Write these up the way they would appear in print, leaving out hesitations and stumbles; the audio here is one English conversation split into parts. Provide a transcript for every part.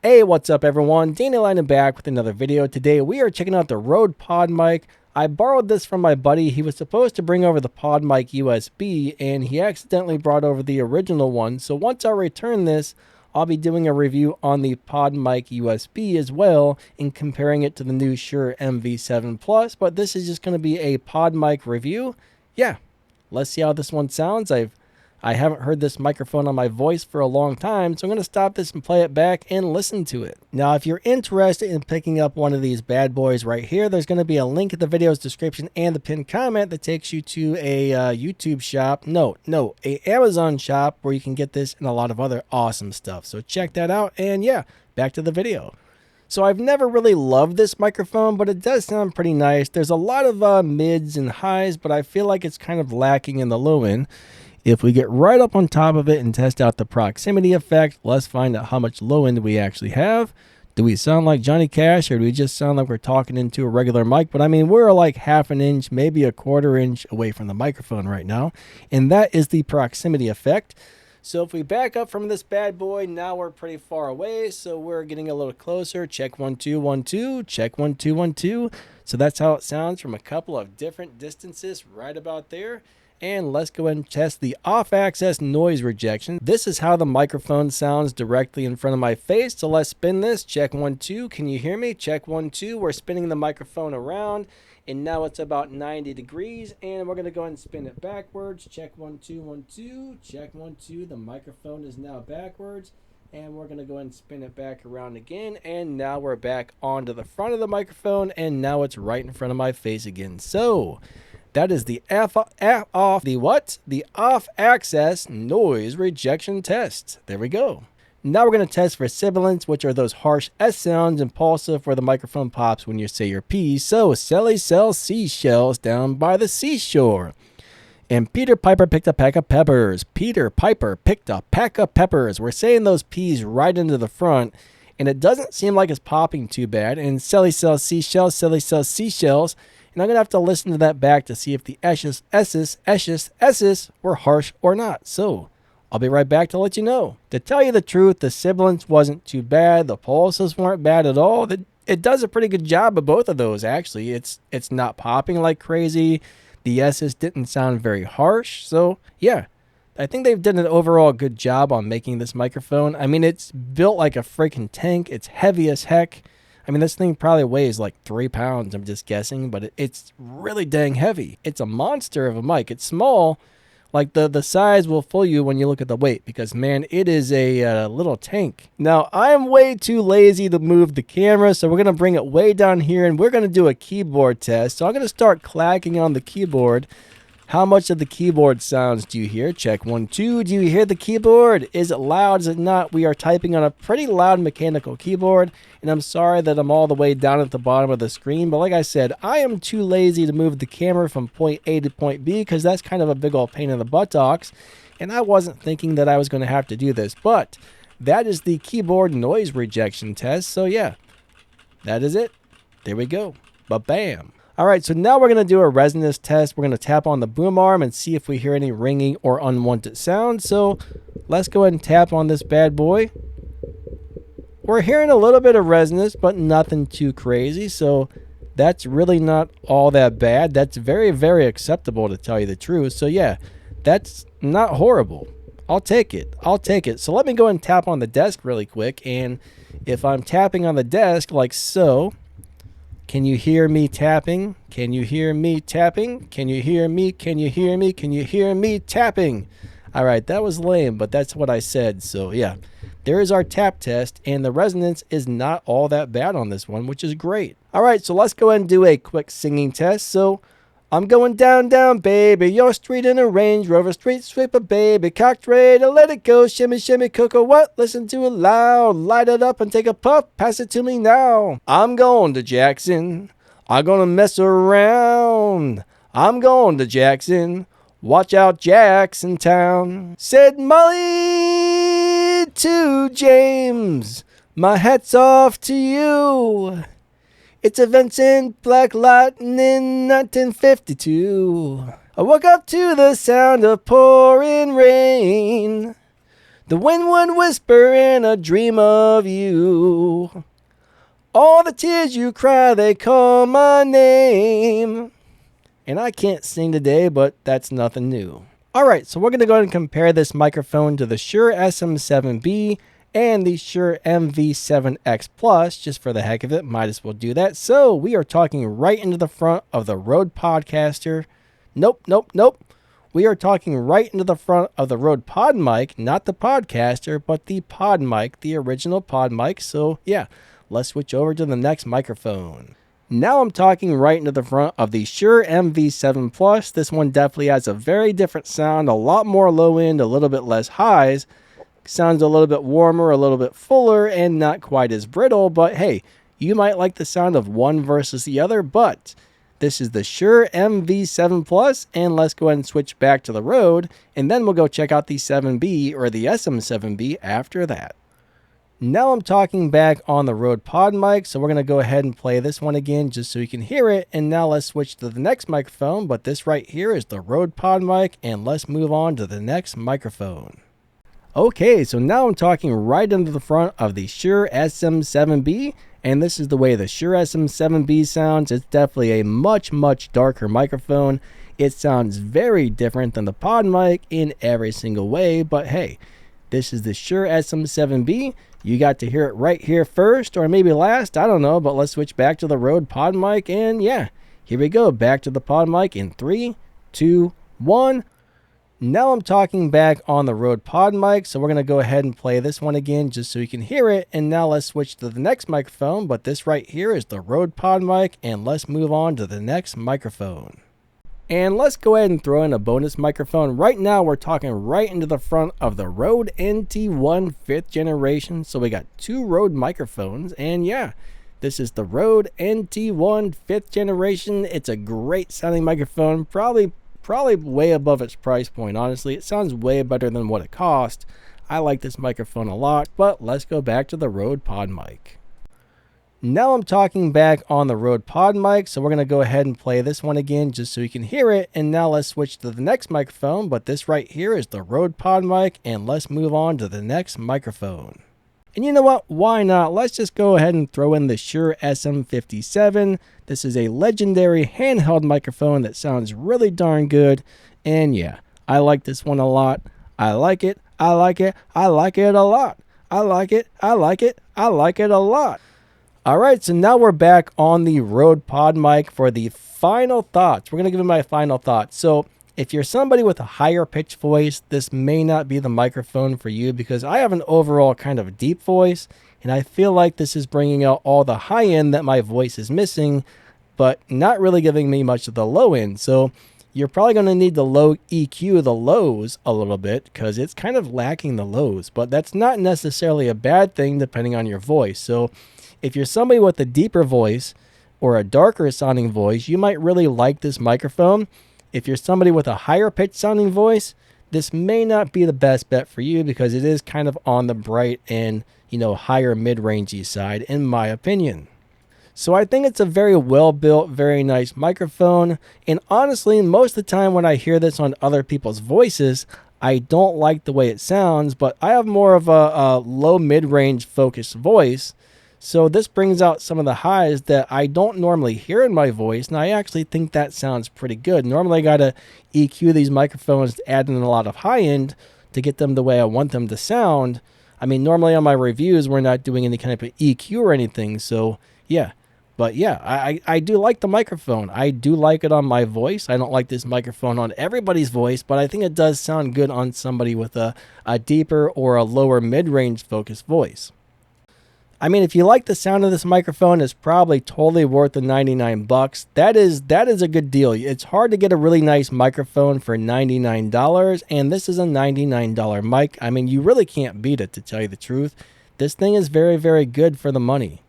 Hey, what's up everyone? Dandelion back with another video. Today we are checking out the Rode Pod mic. I borrowed this from my buddy. He was supposed to bring over the Pod mic USB and he accidentally brought over the original one. So once I return this, I'll be doing a review on the Pod mic USB as well and comparing it to the new Shure MV7 Plus. But this is just going to be a Pod mic review. Yeah, let's see how this one sounds. I haven't heard this microphone on my voice for a long time, so I'm going to stop this and play it back and listen to it. Now, if you're interested in picking up one of these bad boys right here, there's going to be a link in the video's description and the pinned comment that takes you to a YouTube shop. No, a Amazon shop where you can get this and a lot of other awesome stuff. So check that out, and yeah, back to the video. So I've never really loved this microphone, but it does sound pretty nice. There's a lot of mids and highs, but I feel like it's kind of lacking in the low end. If we get right up on top of it and test out the proximity effect, let's find out how much low end we actually have. Do we sound like Johnny Cash, or do we just sound like we're talking into a regular mic? But I mean, we're like half an inch, maybe a quarter inch away from the microphone right now. And that is the proximity effect. So if we back up from this bad boy, now we're pretty far away. So we're getting a little closer. Check 1 2 1 2. Check 1 2 1 2. So that's how it sounds from a couple of different distances right about there. And let's go ahead and test the off-axis noise rejection. This is how the microphone sounds directly in front of my face. So let's spin this. Check 1 2. Can you hear me? Check 1 2. We're spinning the microphone around, and now it's about 90 degrees. And we're going to go ahead and spin it backwards. Check 1 2 1 2. Check 1 2. The microphone is now backwards. And we're going to go ahead and spin it back around again. And now we're back onto the front of the microphone. And now it's right in front of my face again. So that is the off-axis noise rejection test. There we go. Now we're going to test for sibilance, which are those harsh S sounds, and Plosive, where the microphone pops when you say your P. So Sally sells seashells down by the seashore. And Peter Piper picked a pack of peppers. Peter Piper picked a pack of peppers. We're saying those P's right into the front, and it doesn't seem like it's popping too bad. And Sally sells seashells. Sally sells seashells. And I'm going to have to listen to that back to see if the S's were harsh or not. So I'll be right back to let you know. To tell you the truth, the sibilance wasn't too bad. The pulses weren't bad at all. It does a pretty good job of both of those, actually. It's not popping like crazy. The S's didn't sound very harsh. So yeah, I think they've done an overall good job on making this microphone. I mean, it's built like a freaking tank. It's heavy as heck. I mean, this thing probably weighs like 3 pounds, I'm just guessing, but it's really dang heavy. It's a monster of a mic. It's small. Like the size will fool you when you look at the weight, because man, it is a little tank. Now, I am way too lazy to move the camera, so we're going to bring it way down here, and we're going to do a keyboard test. So I'm going to start clacking on the keyboard. How much of the keyboard sounds do you hear? Check 1 2. Do you hear the keyboard? Is it loud? Is it not? We are typing on a pretty loud mechanical keyboard, and I'm sorry that I'm all the way down at the bottom of the screen, but like I said, I am too lazy to move the camera from point A to point B, because that's kind of a big old pain in the buttocks, and I wasn't thinking that I was going to have to do this. But that is the keyboard noise rejection test. So yeah, that is it. There we go. Ba-bam. All right, so now we're going to do a resonance test. We're going to tap on the boom arm and see if we hear any ringing or unwanted sound. So let's go ahead and tap on this bad boy. We're hearing a little bit of resonance, but nothing too crazy. So that's really not all that bad. That's very, very acceptable, to tell you the truth. So yeah, that's not horrible. I'll take it. I'll take it. So let me go ahead and tap on the desk really quick. And if I'm tapping on the desk like so, can you hear me tapping? Can you hear me tapping? Can you hear me? Can you hear me? Can you hear me tapping? All right, that was lame, but that's what I said. So yeah, there is our tap test, and the resonance is not all that bad on this one, which is great. All right, so let's go ahead and do a quick singing test. So I'm going down, down, baby, your street in a Range Rover, street sweeper, baby, cocked ready to let it go, shimmy, shimmy, cocoa, what? Listen to it loud, light it up and take a puff, pass it to me now. I'm going to Jackson, I'm gonna mess around. I'm going to Jackson, watch out Jackson Town. Said Molly to James, my hat's off to you. It's events in Black Lightning 1952. I woke up to the sound of pouring rain. The wind would whisper in a dream of you. All the tears you cry, they call my name. And I can't sing today, but that's nothing new. Alright, so we're going to go ahead and compare this microphone to the Shure SM7B and the Shure MV7X Plus, just for the heck of it, might as well do that. So we are talking right into the front of the Rode Podcaster. Nope. We are talking right into the front of the Rode Pod mic, not the Podcaster, but the Pod mic, the original Pod mic. So yeah, let's switch over to the next microphone. Now I'm talking right into the front of the Shure MV7 Plus. This one definitely has a very different sound, a lot more low end, a little bit less highs. Sounds a little bit warmer, a little bit fuller, and not quite as brittle, but hey, you might like the sound of one versus the other, but this is the Shure MV7 Plus, and let's go ahead and switch back to the Rode, and then we'll go check out the 7B or the SM7B after that. Now I'm talking back on the Rode Pod mic, so we're going to go ahead and play this one again just so you can hear it, and now let's switch to the next microphone, but this right here is the Rode Pod mic, and let's move on to the next microphone. Okay, so now I'm talking right into the front of the Shure SM7B, and this is the way the Shure SM7B sounds. It's definitely a much darker microphone. It sounds very different than the Pod mic in every single way, but hey, this is the Shure SM7B. You got to hear it right here first, or maybe last, I don't know, but let's switch back to the Rode Pod mic, and yeah, here we go, back to the Pod mic in 3, 2, 1. Now I'm talking back on the Rode Pod mic, so we're going to go ahead and play this one again just so you can hear it, and now let's switch to the next microphone, but this right here is the Rode Pod mic, and let's move on to the next microphone. And let's go ahead and throw in a bonus microphone. Right now we're talking right into the front of the Rode NT1 5th generation, so we got two Rode microphones, and yeah, this is the Rode NT1 5th generation. It's a great sounding microphone, probably way above its price point. Honestly, it sounds way better than what it cost. I like this microphone a lot, but let's go back to the Rode Pod mic. Now I'm talking back on the Rode Pod mic, so we're going to go ahead and play this one again just so you can hear it, and now let's switch to the next microphone, but this right here is the Rode Pod mic, and let's move on to the next microphone. And you know what? Why not? Let's just go ahead and throw in the Shure SM57. This is a legendary handheld microphone that sounds really darn good. And yeah, I like this one a lot. I like it. I like it. I like it a lot. I like it. I like it. I like it a lot. All right, so now we're back on the Rode Pod mic for the final thoughts. We're going to give you my final thoughts. So if you're somebody with a higher pitch voice, this may not be the microphone for you because I have an overall kind of deep voice, and I feel like this is bringing out all the high end that my voice is missing, but not really giving me much of the low end. So you're probably going to need to low EQ the lows a little bit because it's kind of lacking the lows, but that's not necessarily a bad thing depending on your voice. So if you're somebody with a deeper voice or a darker sounding voice, you might really like this microphone. If you're somebody with a higher pitched sounding voice, this may not be the best bet for you because it is kind of on the bright and, higher mid-rangey side, in my opinion. So I think it's a very well-built, very nice microphone. And honestly, most of the time when I hear this on other people's voices, I don't like the way it sounds, but I have more of a low mid-range focused voice. So this brings out some of the highs that I don't normally hear in my voice, and I actually think that sounds pretty good. Normally I gotta EQ these microphones to add in a lot of high end to get them the way I want them to sound. I mean, normally on my reviews we're not doing any kind of EQ or anything, so yeah. But yeah, I do like the microphone. I do like it on my voice. I don't like this microphone on everybody's voice, but I think it does sound good on somebody with a deeper or a lower mid-range focused voice. I mean, if you like the sound of this microphone, it's probably totally worth the $99. That is a good deal. It's hard to get a really nice microphone for $99, and this is a $99 mic. I mean, you really can't beat it, to tell you the truth. This thing is very, very good for the money,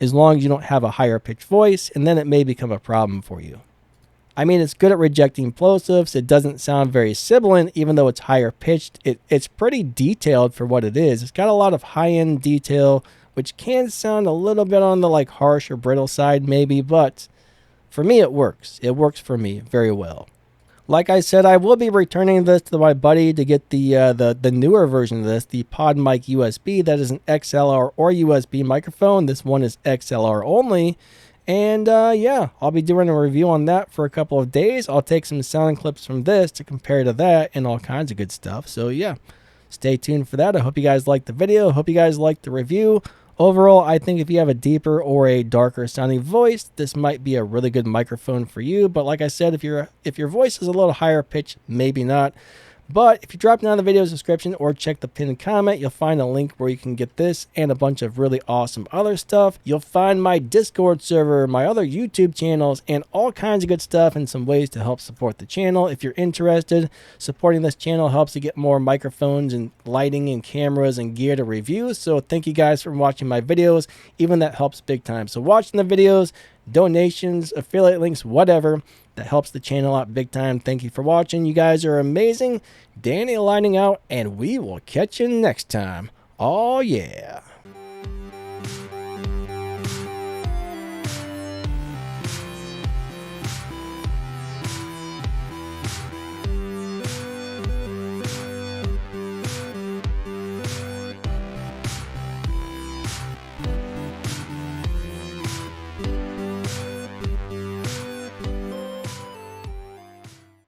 as long as you don't have a higher pitched voice, and then it may become a problem for you. I mean, it's good at rejecting plosives. It doesn't sound very sibilant, even though it's higher pitched. It's pretty detailed for what it is. It's got a lot of high-end detail, which can sound a little bit on the harsh or brittle side maybe, but for me it works. It works for me very well. Like I said, I will be returning this to my buddy to get the newer version of this, the Pod Mic USB. That is an XLR or USB microphone. This one is XLR only. And yeah, I'll be doing a review on that for a couple of days. I'll take some sound clips from this to compare to that and all kinds of good stuff. So yeah, stay tuned for that. I hope you guys liked the video. I hope you guys liked the review. Overall, I think if you have a deeper or a darker sounding voice, this might be a really good microphone for you. But like I said, if your voice is a little higher pitch, maybe not. But if you drop down the video's description or check the pinned comment, you'll find a link where you can get this and a bunch of really awesome other stuff. You'll find my Discord server, my other YouTube channels, and all kinds of good stuff and some ways to help support the channel. If you're interested, supporting this channel helps to get more microphones and lighting and cameras and gear to review. So thank you guys for watching my videos. Even that helps big time. So watching the videos, donations, affiliate links, whatever, that helps the channel out big time. Thank you for watching. You guys are amazing. Danny lining out, and we will catch you next time. Oh yeah.